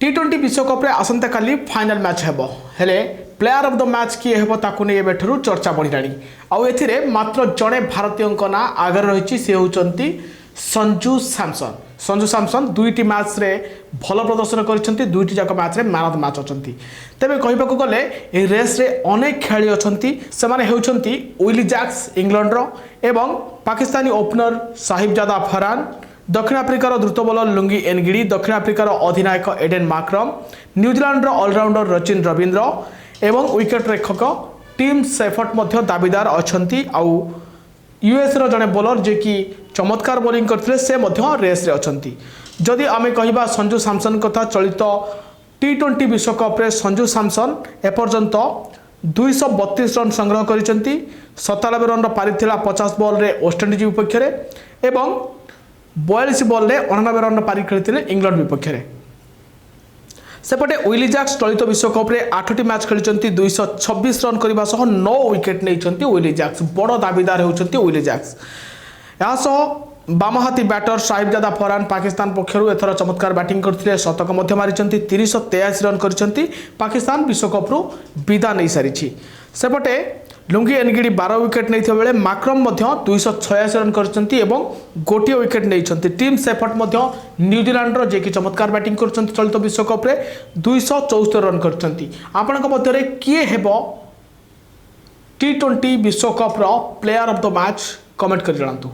टी20 विश्वकप रे आसंता काली final match हेबो हेले प्लेयर ऑफ द मैच किए हेबो ताकू नै एबेठरू चर्चा बढ़िलाणी आउ एथिरे मात्र जणे भारतीयक ना आगर रहिछि से होचंती संजू सैमसन दुईटी मैच रे भल प्रदर्शन करिसंती दुईटी जाक मैच रे मैन ऑफ द मैच अछंती तेबे कहिबाकू गले ए रेस रे अनेक खेली अछंती से माने हेउचंती विली जैक्स इंग्लैंड रो एवं पाकिस्तानी ओपनर साहिबजादा फरहान दक्षिण आफ्रिकार द्रुत बॉलर लुंगी एनगिडी दक्षिण आफ्रिकार अधिनायक Aiden Markram New Zealand all rounder Rachin Ravindra एवं विकेट रक्षक टीम सेफर्ट मध्य दाबीदार अछंती आउ यूएस रो जने बॉलर जे कि चमत्कार बॉलिंग करथिले से मध्य रेस रे अछंती जदि आमे कहिबा संजू सैमसन कथा चलित टी20 विश्वकप रे संजू सैमसन एपर्यंत 232 रन संग्रह करिसंती 97 रन पारी थिला 50 बॉल रे वेस्टइंडीज विपक्ष रे एवं 42 बॉल रे 89 रन पारी खेली इंग्लैंड विपक्ष रे सेपटे विली जैक्स चलित विश्वकप रे 8टी मैच खेली 226 रन करने सह 9 विकेट नहीं विली जैक्स बड़ दाबीदार होती विली जैक्स यासह बामहाती बैटर साहिबजादा फरहान पाकिस्तान पक्षर एथर चमत्कार बैटिंग करते शतक मारी 383 रन कर पाकिस्तान विश्वकप रु विदा नहीं सारी सेपटे लुंगी एनगिडी 12 विकेट नहीं बेले माक्रम 286 रन कर गोटे विकेट नहीं टीम सेफर्ट न्यूजीलैंड जे कि चमत्कार बैटिंग कर चलित विश्वकप रे 274 रन कर किए हेब टी20 विश्वकप player of the match comment कर जणातु।